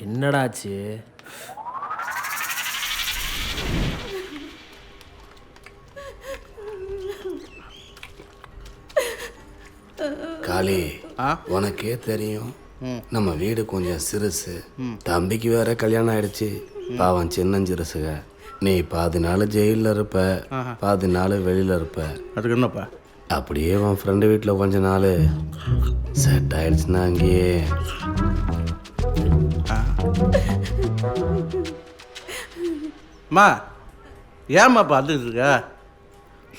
என்னடாச்சு? காளி, உனக்கே தெரியும் நம்ம வீடு கொஞ்சம் சிறுசு. தம்பிக்கு வேற கல்யாணம் ஆயிடுச்சு. பாவம் சின்னஞ்சிறுசுக. நீ பாதி நாள் ஜெயிலில் இருப்ப, பாதி நாள் வெளியில் இருப்ப. அதுக்கு என்னப்பா? அப்படியே உன் ஃப்ரெண்டு வீட்டில் கொஞ்ச நாள் செட் ஆயிடுச்சுன்னா அங்கேயே. அம்மா, ஏம்மா பார்த்துட்டு இருக்க?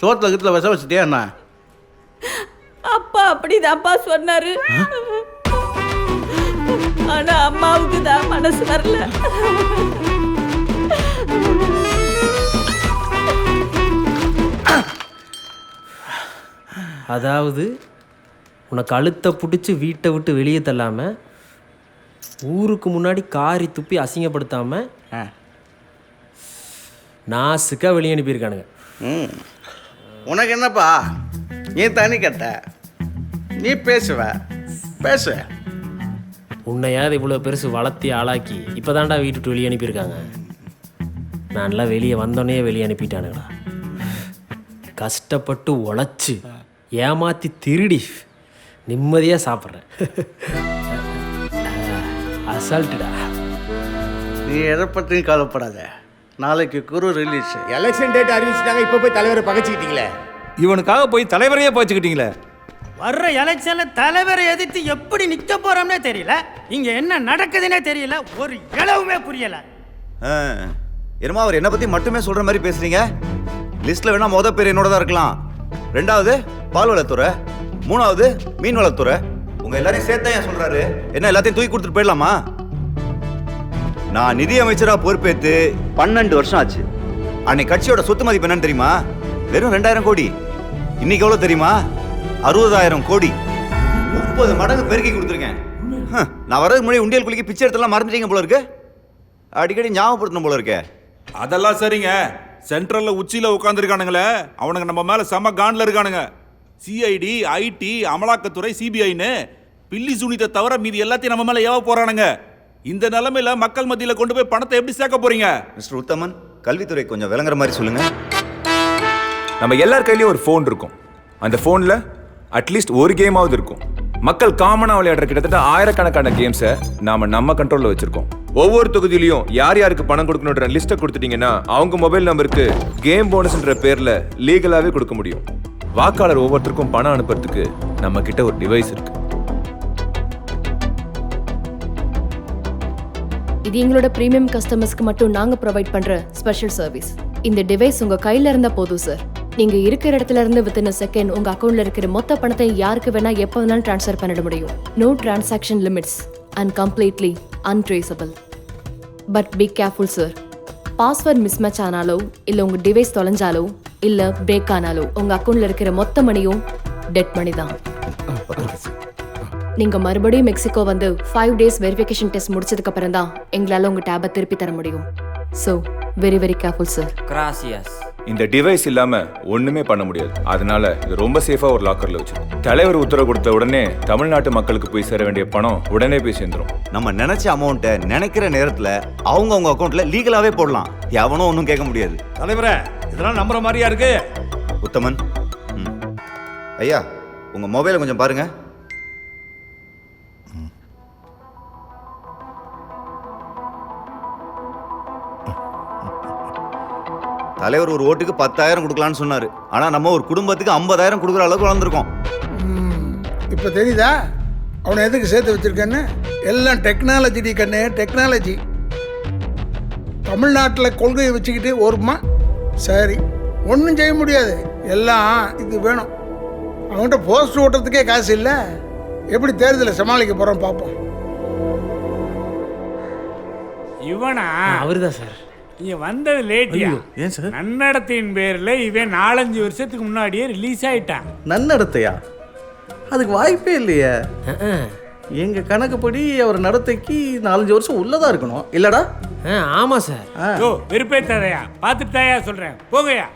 சோத்துல கிட்ட விஷம் வச்சுட்டியா என்ன? அப்பா அப்படிதான்ப்பா சொன்னாரு. ஆனா அம்மாவுக்கு தான் மனசு வரல. அதாவது உனக்கு கழுத்தை பிடிச்சி வீட்டை விட்டு வெளியே தள்ளாமல், ஊருக்கு முன்னாடி காரி துப்பி அசிங்கப்படுத்தாமல் நாசுக்காக வெளியே அனுப்பியிருக்கானுங்க. உனக்கு என்னப்பா, நீ தனி கட்ட, நீ பேசுவ. உன்னையாவது இவ்வளோ பெருசு வளர்த்தி ஆளாக்கி இப்போ தான்டா வீட்டு வெளியே அனுப்பியிருக்காங்க. நான்லாம் வெளியே வந்தோடனே வெளியே அனுப்பிட்டானுங்களா? கஷ்டப்பட்டு உழைச்சி ஏமாற்றி திருடி நிம்மதியாக சாப்பிட்றேன். அசால்ட்டுடா. நீ எதை பற்றியும் கவலைப்படாத. நாளைக்கு குரு ரிலீஸ். எலெக்ஷன் டேட் அறிவிச்சிட்டாங்க. இப்போ போய் தலைவரை பகச்சிக்கிட்டீங்களே. இவனுக்காக போய் தலைவரையே பச்சுக்கிட்டீங்களே. வர்ற எலெக்ஷன்ல தலைவரை எதிர்த்து எப்படி நிக்க போறோம்னே தெரியல. இங்க என்ன நடக்குதுன்னே தெரியல. ஒரு இளவுமே புரியல. என்னமா அவர் என்ன பத்தி மட்டுமே சொல்ற மாதிரி பேசுறீங்க? லிஸ்ட்ல வேணா முத பேர் என்னோட தான் இருக்கலாம். ரெண்டாவது பால் வளத்துறை, மூணாவது மீன் வளத்துறை. உங்க எல்லாரையும் சேர்த்தா ஏன் சொல்றாரு? என்ன எல்லாத்தையும் தூக்கி கொடுத்துட்டு போயிடலாமா? நான் நிதி அமைச்சரா பொறுப்பேற்று 12 வருஷம் ஆச்சு. அன்னைக்கு கட்சியோட சொத்து மதிப்பு என்னன்னு தெரியுமா? வெறும் 2000 கோடி. இன்னைக்கு எவ்வளவு தெரியுமா? 60,000 கோடி. 30 மடங்கு பெருக்கி கொடுத்துருக்கேன். நான் வரதுக்கு முன்னாடி உண்டியல் குளிக்க பிச்சை எடுத்துலாம் மறந்துட்டீங்க போல இருக்கு. அடிக்கடி ஞாபகப்படுத்தணும் போல இருக்கே. அதெல்லாம் சரிங்க. சென்ட்ரல்ல உச்சியில உட்காந்துருக்கானுங்களே, அவனுங்க நம்ம மேல செம கான்ல இருக்கானுங்க. சிஐடி, ஐடி, அமலாக்கத்துறை, சிபிஐன்னு பில்லி சுனித்தை தவிர மீதி எல்லாத்தையும் நம்ம மேல ஏவ போறானுங்க. இந்த நிலைமையில மக்கள் மத்தியில கொண்டு போய் பணத்தை எப்படி சேர்க்க போறீங்க? மிஸ்டர் உத்தமன், கல்வித்துறை கொஞ்சம் விளங்குற மாதிரி சொல்லுங்க. நம்ம எல்லார் கையிலயும் ஒரு ஃபோன் இருக்கும். அந்த ஃபோன்ல அட்லீஸ்ட் ஒரு கேமாவது இருக்கும். மக்கள் காமனா விளையாடுற கிட்டத்தட்ட ஆயிரக்கணக்கான கேம்ஸை நம்ம கண்ட்ரோல்ல வச்சிருக்கோம். ஒவ்வொரு தொகுதியிலையும் யார் யாருக்கு பணம் கொடுக்கணுன்ற லிஸ்ட்டை கொடுத்துட்டீங்கன்னா அவங்க மொபைல் நம்பருக்கு கேம் போனஸ்ன்ற பேர்ல லீகலாவே கொடுக்க முடியும். வாக்காளர் ஒவ்வொருத்தருக்கும் பணம் அனுப்புறதுக்கு நம்ம கிட்ட ஒரு டிவைஸ் இருக்கு. இது எங்களோட பிரீமியம் கஸ்டமர்ஸ்க்கு மட்டும் நாங்க ப்ரொவைட் பண்ற ஸ்பெஷல் சர்வீஸ். இந்த டிவைஸ் உங்க கையில இருந்தா போதும் சார். நீங்க இருக்கிற இடத்துல இருந்து வித்தின் செகண்ட் உங்க அக்கௌண்ட்ல இருக்கிற மொத்த பணத்தை யாருக்கு வேணா எப்போ வேணாலும் ட்ரான்ஸ்ஃபர் பண்ணிட முடியும். No transaction limits and completely untraceable. But be careful sir. Password mismatch ஆனாலோ இல்ல உங்க டிவைஸ் தொலைஞ்சாலோ இல்ல பிரேக் ஆனாலோ உங்க அக்கௌண்ட்ல இருக்கிற மொத்த மணியும் டெட் மணி தான். நீங்க மறுபடியும் மெக்சிகோ வந்து 5 days வெரிஃபிகேஷன் டெஸ்ட் முடிச்சதுக்கு அப்புறம் தான் எங்களால உங்க டேபை திருப்பி தர முடியும். So very very careful sir. கிராசியஸ். இந்த டிவைஸ் இல்லாம ஒண்ணுமே பண்ண முடியாது. அதனால இது ரொம்ப சேஃபா ஒரு லாக்கர்ல வச்சிருக்கோம். தலைவர் உத்தரவு கொடுத்த உடனே தமிழ்நாட்டு மக்களுக்கு போய் சேர வேண்டிய பணம் உடனே போய் சேர்ந்துரும். நம்ம நினைச்ச அமௌண்ட்டை நினைக்கிற நேரத்துல அவங்க அக்கௌண்ட்ல லீகலாவே போடலாம். எவனும் ஒன்றும் கேட்க முடியாது. தலைவரே, இதெல்லாம் நம்புற மாதிரியா இருக்கு? உத்தமன், ஐயா உங்க மொபைலை கொஞ்சம் பாருங்க. தலைவர் ஒரு ஓட்டுக்கு 10,000 கொடுக்கலான்னு சொன்னாரு. ஆனா நம்ம ஒரு குடும்பத்துக்கு 50,000 கொடுக்குற அளவுக்கு வளர்ந்துருக்கோம். இப்போ தெரியுதா அவனை எதுக்கு சேர்த்து வச்சிருக்கேன்னு? எல்லாம் டெக்னாலஜி கண்ணு, டெக்னாலஜி. தமிழ்நாட்டில் கொள்கையை வச்சுக்கிட்டு ஒருமா சரி ஒன்றும் செய்ய முடியாது. எல்லாம் இது வேணும். அவன்கிட்ட போஸ்ட் ஓட்டுறதுக்கே காசு இல்லை. எப்படி தேர்தலை சமாளிக்க போகிறோம் பார்ப்போம். இவனா? அவருதான் சார். இங்க வந்தது லேட்டியா? ஏன் சார்? நன்னடத்தின் பேர்ல இவன் 4-5 வருஷத்துக்கு முன்னாடியே ரிலீஸ் ஆயிட்டான். நன்னடத்தையா? அதுக்கு வாய்ப்பே இல்லையே. எங்க கணக்குப்படி அவர் நடத்தைக்கு 4-5 வருஷம் உள்ளதா இருக்கணும் இல்லடா? ஆமா சார். ஓ வெறுப்பேத்தாதையா, பார்த்துட்டு தாயா சொல்றேன், போங்கயா.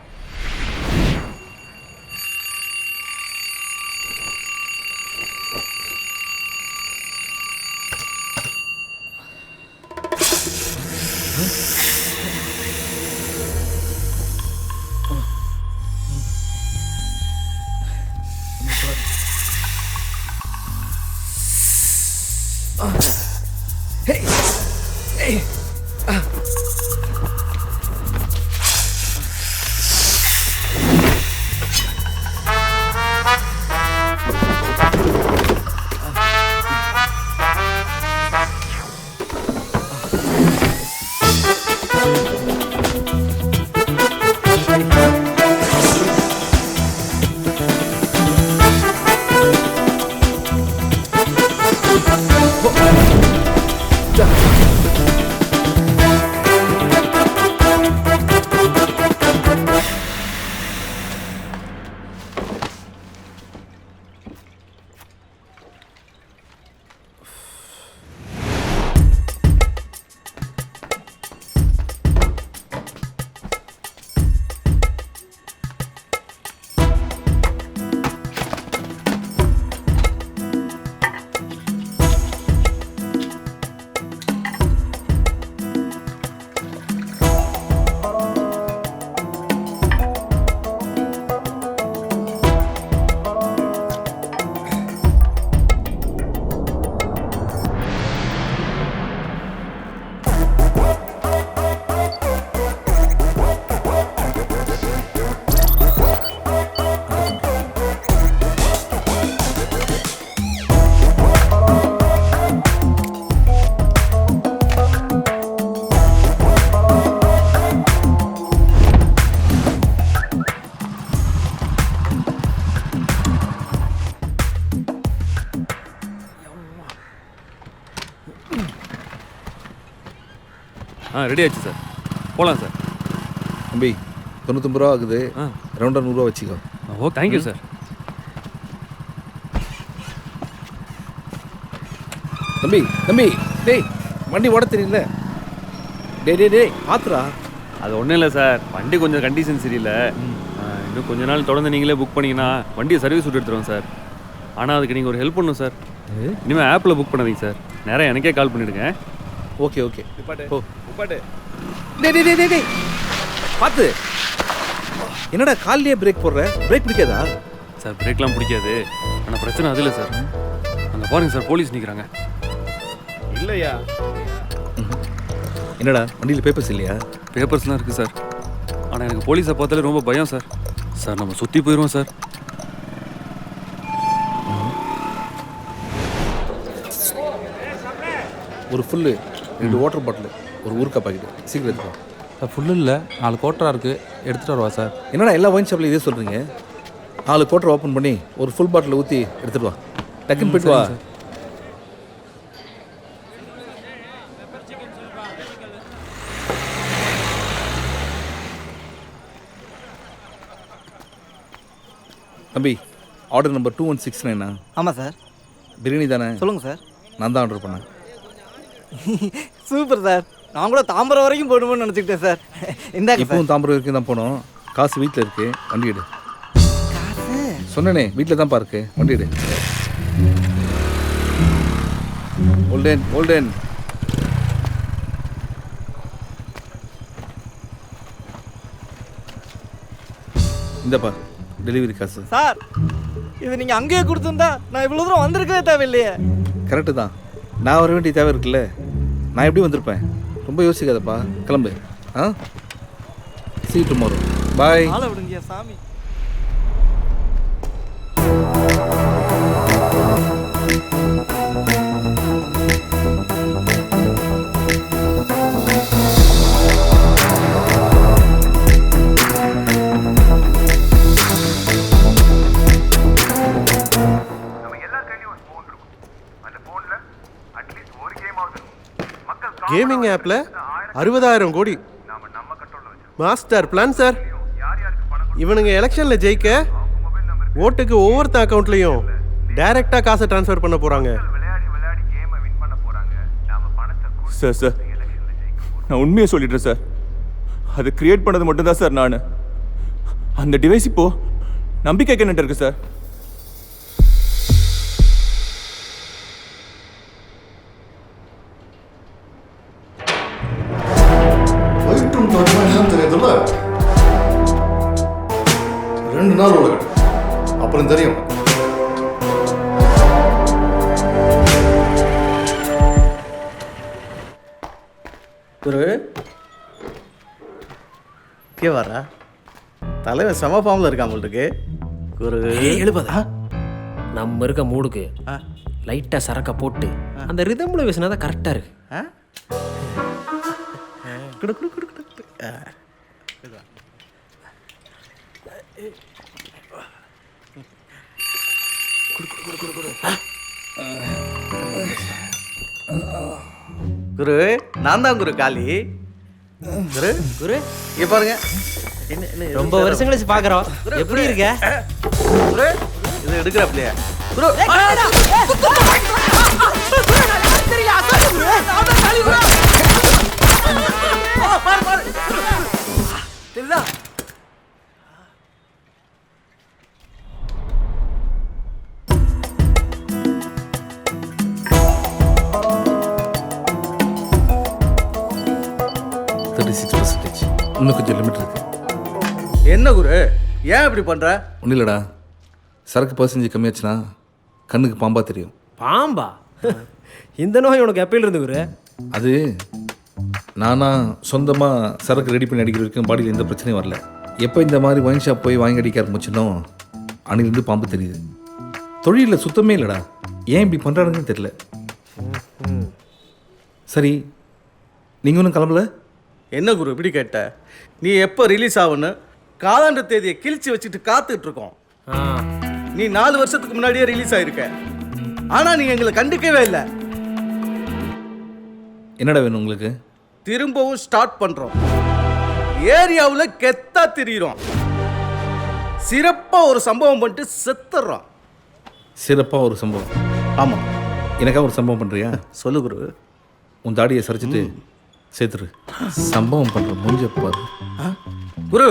ரெடி ஆச்சு சார், போகலாம் சார். தம்பி 99 ரூபா ஆகுது, ரவுண்டாக 100 ரூபா வச்சுக்கோ. ஓ தேங்க்யூ சார். தம்பி தம்பி டேய், வண்டி ஓட தெரியல. டேய் பார்த்துடா. அது ஒன்றும் இல்லை சார், வண்டி கொஞ்சம் கண்டிஷன் சரியில்லை. இன்னும் கொஞ்ச நாள் தொடர்ந்து நீங்களே புக் பண்ணிங்கன்னா வண்டியை சர்வீஸ் விட்டு எடுத்துருவோம் சார். ஆனால் அதுக்கு நீங்கள் ஒரு ஹெல்ப் பண்ணணும் சார். இனிமேல் ஆப்பில் புக் பண்ணாதீங்க சார், நேராக எனக்கே கால் பண்ணிவிடுங்க. ஓகே ஓ டேய் பார்த்து. என்னடா காலையே பிரேக் போடுற? பிரேக் பிடிக்காதா? சார் பிரேக்லாம் பிடிக்காது, ஆனால் பிரச்சனை அது இல்லை சார். அங்கே பாருங்கள் சார், போலீஸ் நிற்கிறாங்க. இல்லையா? என்னடா வண்டியில் பேப்பர்ஸ் இல்லையா? பேப்பர்ஸ்லாம் இருக்குது சார், ஆனால் எனக்கு போலீஸை பார்த்தாலே ரொம்ப பயம் சார். சார் நம்ம சுற்றி போயிடுவோம் சார். ஒரு ஃபுல்லு, 2 வாட்டர் பாட்டில், ஒரு ஊறுக்காய் பாக்கெட்டு, சீக்கிரம் எடுத்துக்கோ. சார் ஃபுல்லு இல்லை, 4 கோட்டரா இருக்குது, எடுத்துகிட்டு வருவா சார். என்னடா எல்லா ஒயின் ஷாப்லையும் இதே சொல்கிறீங்க? 4 கோட்டர் ஓப்பன் பண்ணி ஒரு ஃபுல் பாட்டில் ஊற்றி எடுத்துகிட்டு வா. டக்குன்னு போய்ட்டு வா. தம்பி ஆர்டர் நம்பர் 2169. ஆமாம் சார். பிரியாணி தானே? சொல்லுங்கள் சார். நான் தான் ஆர்டர் பண்ணேன். சூப்பர் சார், நான் கூட தாம்பரம் வரைக்கும் போடுவோம்னு நினச்சிக்கிட்டேன் சார். இந்தாங்க. இப்பவும் தாம்பரம் வரைக்கும் தான் போனோம். காசு வீட்டில் இருக்கு, வண்டி எடு. சொன்னேனே வீட்டில் தான் இருக்கு, வண்டி எடு. ஓல்டன் இந்தப்பா டெலிவரி காசு. சார் இது நீங்கள் அங்கேயே கொடுத்துருந்தா நான் இவ்வளோ தூரம் வந்திருக்கவே தேவையில்லையே. கரெக்டு தான், நான் வர வேண்டிய தேவை இருக்குல்ல. நான் எப்படி வந்திருப்பேன்? ரொம்ப யோசிக்காதப்பா, கிளம்பு. See you tomorrow. Bye. ஆளை விடுங்க சாமி. கேமிங் ஆப்பில் 60,000 கோடி மாஸ்டர் பிளான் சார். இவனுங்க எலெக்ஷனில் ஜெயிக்க ஓட்டுக்கு ஒவ்வொருத்த அக்கௌண்ட்லையும் டைரெக்டாக காசை ட்ரான்ஸ்ஃபர் பண்ண போகிறாங்க. சார் நான் உண்மையை சொல்லிடுறேன் சார். அதை கிரியேட் பண்ணது மட்டும்தான் சார் நான். அந்த டிவைஸ் இப்போ நம்பிக்கை கிட்ட இருக்கு சார். தெரியுதுல்ல, 2 நாள் உள்ள அப்புறம் தெரியும். குரு கே வரா தலைவன் செம ஃபார்மில் இருக்கான் உங்களுக்கு. குரு எழுபதா நம்ம இருக்க மூடுக்கு லைட்டாக சரக்கை போட்டு அந்த ரிதமில் பேசினா தான் கரெக்டாக இருக்கு. குடு குடு குடு குடு. குரு நான் தான் குரு காளி. குரு குரு இங்க பாருங்க. ரொம்ப வருஷம் கழிச்சு பார்க்குறோம், எப்படி இருக்க? குரு இது எடுக்கிறாப்லையா? குரு தெரியுதா? இன்னும் கொஞ்சம் லிமிட் இருக்கு. என்ன குரு ஏன் இப்படி பண்ற? ஒன்றும் இல்லைடா, சரக்கு பர்சன்டேஜ் கம்மியாச்சுன்னா கண்ணுக்கு பாம்பா தெரியும். பாம்பா? இந்த நோய் உனக்கு எப்பயில இருந்து குரு? அது நானா சொந்தமாக சரக்கு ரெடி பண்ணி அடிக்கிற வரைக்கும் பாடியில் எந்த பிரச்சனையும் வரல. எப்போ இந்த மாதிரி ஒயின் ஷாப் போய் வாங்கி அடிக்க ஆரம்பிச்சுனோ அன்னிலிருந்து பாம்பு தெரியுது. தொழிலில் சுத்தமே இல்லைடா, ஏன் இப்படி பண்ணுறானுங்கன்னு தெரியல. சரி நீங்கள் ஒன்றும் கிளம்பல? என்ன குரு இப்படி கேட்ட? நீ எப்போ ரிலீஸ் ஆகுன்னு காலாண்டு தேதியை கிழிச்சு வச்சுட்டு காத்துட்டு இருக்கோம். நீ 4 வருஷத்துக்கு முன்னாடியே ரிலீஸ் ஆயிருக்க, ஆனால் நீ எங்களை கண்டுக்கவே இல்லை. என்னடா வேணும் உங்களுக்கு? திரும்பவும் ஸ்டார்ட் பண்றோம். ஏரியாவில் கெத்தா திரியிறோம். சிறப்பா ஒரு சம்பவம் பண்ணிட்டு செத்துறோம். சிறப்பாக ஒரு சம்பவம். ஆமாம். எனக்காக ஒரு சம்பவம் பண்ணுறியா? சொல்லு குரு. உன் தாடியை சரிச்சிட்டு சேர்த்துரு. சம்பவம் பண்ணுற மூஞ்ச பாரு. குரு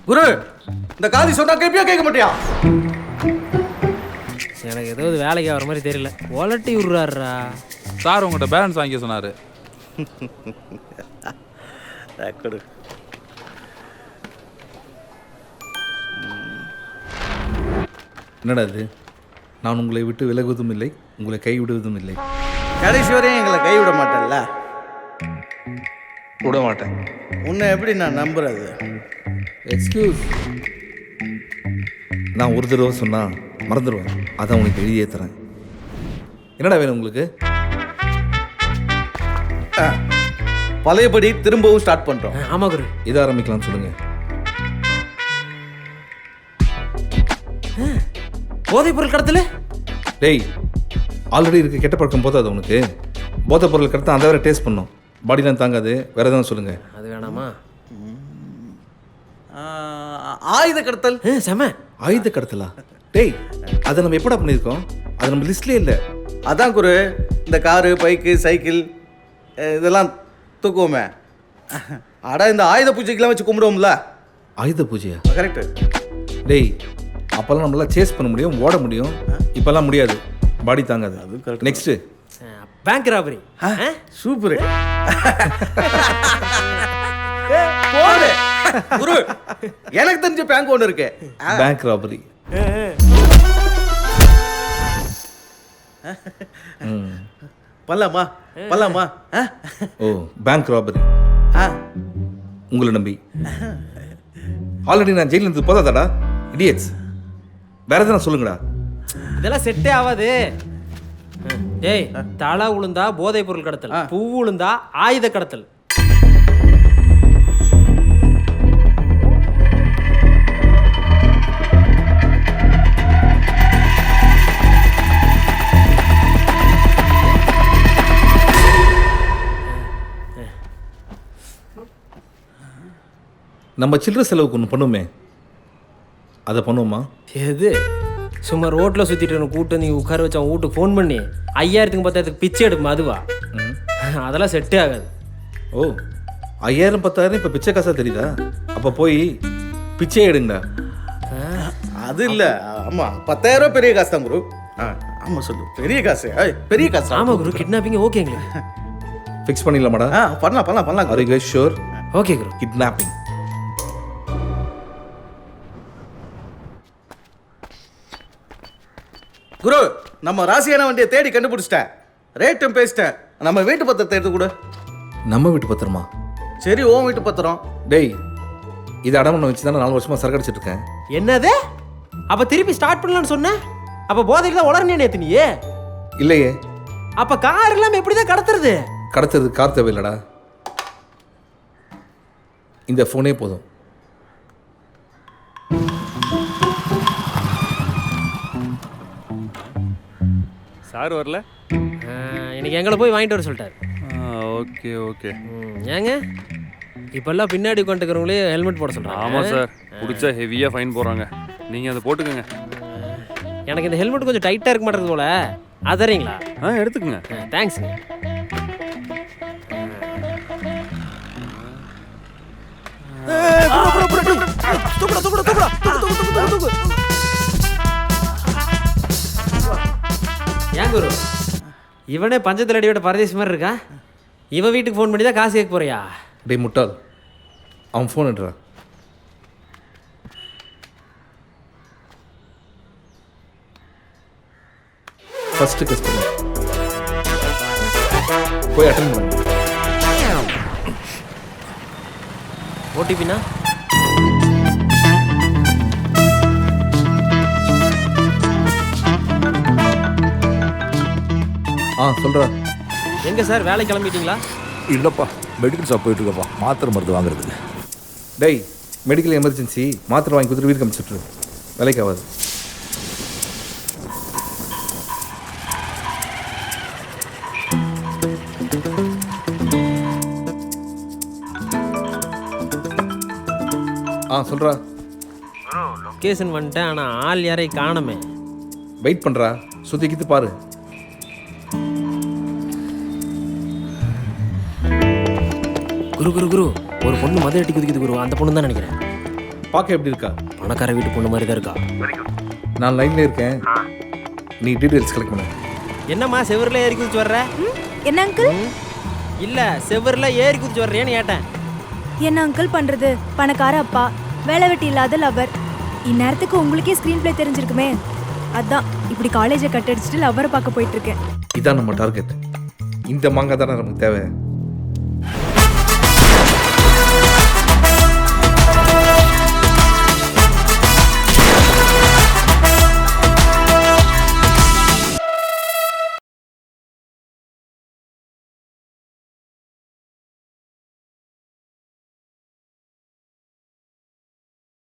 குரு இந்த காதி சொன்னா கேப்பியா கேட்க மாட்டியா? எனக்கு ஏதாவது வேலைக்கு வர மாதிரி தெரியல. ஒலட்டி விடுறாருடா. சார் உங்கள்கிட்ட பேலன்ஸ் வாங்கிக்க சொன்னார். குரு என்னடா இது? நான் உங்களை விட்டு விலகுவதும் இல்லை, உங்களை கைவிடுவதும் இல்லை. கடைசி வரையும் எங்களை கைவிட மாட்டேன்ல? விட மாட்டேன். உன்னை எப்படி நான் நம்புறது? எக்ஸ்கியூஸ். நான் ஒரு தடவை சொன்னால் மறந்துடுவேன். அதான் உனக்கு எழுதியே தரேன். என்னடா வேணும் உங்களுக்கு? பழையபடி திரும்பவும் ஸ்டார்ட் பண்ணுறோம். ஆமாம் குரு. இதை ஆரம்பிக்கலாம்னு சொல்லுங்கள். போதைப் பொருள் கடத்தல? டேய், ஆல்ரெடி இருக்க கெட்ட பழக்கம் போதாது உனக்கு? போதைப் பொருள் கடத்த அந்த வேற டேஸ்ட் பண்ணும். பாடிலாம் தாங்காது. வேற எதாவது சொல்லுங்கள். அது வேணாமா? ஆயுத கடத்தல். செம. ஆயுத கடத்தலா? டேய், அதை நம்ம எப்படா பண்ணியிருக்கோம்? அது நம்ம லிஸ்ட்லேயே இல்லை. அதான் குரு, இந்த காரு, பைக்கு, சைக்கிள் இதெல்லாம் தூக்குவோமே. அடா, இந்த ஆயுத பூஜைக்கெல்லாம் வச்சு கும்பிடுவோம்ல. ஆயுத பூஜையா? கரெக்டு. டேய், அப்போல்லாம் நம்மளால் சேஸ் பண்ண முடியும், ஓட முடியும். இப்போல்லாம் முடியாது. பாடி தாங்காது. அது correct. Next bank robbery. Super. போடு குரு. எனக்கு தெரிஞ்ச பேங்க் ஒன்று இருக்கு. Bank robbery. பண்ணலாமா? பண்ணலாமா? ஓ, பேங்க் ராபரி. உங்களை நம்பி ஆல்ரெடி நான் ஜெயிலில் இருந்து போதாதாடா இடியட்ஸ்? வேற எதுனா சொல்லுங்கடா. இதெல்லாம் செட்டே ஆகாது. ஏய், தலை உளுந்தா போதைப் பொருள் கடத்தல், பூ உளுந்தா ஆயுத கடத்தல். நம்ம சில்லற செலவுக்கு ஒன்று பண்ணுவோமே, அதை பண்ணுவோமா? எது? சும்மா ரோட்டில் சுற்றிட்டு கூட்டு நீ உட்கார வச்சு அவன் வீட்டுக்கு ஃபோன் பண்ணி 5000க்கு 10,000க்கு பிச்சை எடுக்குமா? அதுவா? அதெல்லாம் செட்டே ஆகாது. ஓ, 5000 10,000 இப்போ பிச்சை காசாக தெரியுதா? அப்போ போய் பிச்சை எடுங்கடா. அது இல்லை. ஆமாம், 10,000 பெரிய காசு தான் குரு. ஆமாம் சொல்லு, பெரிய காசு. பெரிய காசு. ஆமாம் குரு, கிட்னாப்பிங் ஓகே எங்களுக்கு. ஃபிக்ஸ் பண்ணிடலாமாடா? பண்ணலாம் பண்ணலாம் பண்ணலாம். Are you guys sure? Okay குரு. கிட்னாப்பிங். குரு, நம்ம ராசியான வண்டியை தேடி கண்டுபிடிச்சிட்டேன். ரேட்டும் பேசிட்டேன். நம்ம வீட்டு பத்திரத்தை எடுத்து கொடு. நம்ம வீட்டு பத்திரமா? சரி, உன் வீட்டு பத்திரம். டேய், இது அடமனை வச்சு தானே 4 வருஷமா சரக்கு அடிச்சிட்டு இருக்கேன். என்னது? அப்ப திருப்பி ஸ்டார்ட் பண்ணலாம்னு சொன்னேன். அப்ப போதையில தான் உளறனே நேத்து நீயே? இல்லையே. அப்ப கார் இல்லாம எப்படிதான் கடத்துறது? கடத்துறது கார் தேவையில்லடா. இந்த ஃபோனே போதும். சார் வரல? இன்னைக்கு எங்களை போய் வாங்கிட்டு வர சொல்லிட்டாரு. Okay okay. ஏங்க இப்பெல்லாம் பின்னாடி உட்காந்துக்கிறவங்களே ஹெல்மெட் போட சொல்கிறாங்க. ஆமாம் சார், பிடிச்சா ஹெவியாக ஃபைன் போடுறாங்க. நீங்கள் அதை போட்டுக்கோங்க. எனக்கு இந்த ஹெல்மெட் கொஞ்சம் டைட்டாக இருக்க மாட்டேங்குது போல. அது தரீங்களா? எடுத்துக்கோங்க. தேங்க்ஸுங்க. ஏன் குரு, இவனே பஞ்சத்தில் அடியோட பரதேசி மாதிரி இருக்கா? இவன் வீட்டுக்கு ஃபோன் பண்ணி தான் காசு கேட்க போறியா? டேய் முட்டாள், அவன் ஃபோன் எடுறா. ஃபர்ஸ்ட் கஸ்டமர் போய் அட்டெண்ட் பண்ணு. ஓடிபினா? சொல்கிறா. எங்கே சார், வேலை கிளம்பிட்டீங்களா? இல்லைப்பா, மெடிக்கல் ஷாப் போயிட்டு இருக்கப்பா, மாத்திரை மருந்து வாங்குறதுக்கு. டேய், மெடிக்கல் எமர்ஜென்சி, மாத்திரை வாங்கி கொடுத்துட்டு வீட்டுக்கு அனுப்பிச்சுட்ரு. வேலைக்கு ஆகாது. சொல்கிறா. லொக்கேஷன் வந்துட்டேன், ஆனால் ஆள் யாரையும் காணமே. வெயிட் பண்ணுறா, சுற்றி கித்து பாரு. குரு குரு குரு ஒரு பொண்ணு மதுரை அட்டி குதிக்குது குரு. அந்த பொண்ணு தான் நினைக்கிறேன். பார்க்க எப்படி இருக்கா? பணக்கார வீட்டு பொண்ணு மாதிரி தான் இருக்கா. நான் லைனில் இருக்கேன், நீ டீட்டெயில்ஸ் கலெக்ட் பண்ண. என்னம்மா செவரில் ஏறி குதிச்சு வர்ற? என்ன அங்கிள்? இல்லை, செவரில் ஏறி குதிச்சு வர்றேன்னு கேட்டேன். என்ன அங்கிள் பண்ணுறது? பணக்கார அப்பா, வேலை வெட்டி இல்லாத லவர். இந்நேரத்துக்கு உங்களுக்கே ஸ்க்ரீன் பிளே தெரிஞ்சிருக்குமே. அதான் இப்படி காலேஜை கட் அடிச்சுட்டு லவரை பார்க்க போயிட்டு இருக்கேன். இதான் நம்ம டார்கெட். இந்த மாங்காய் தானே நமக்கு தேவை.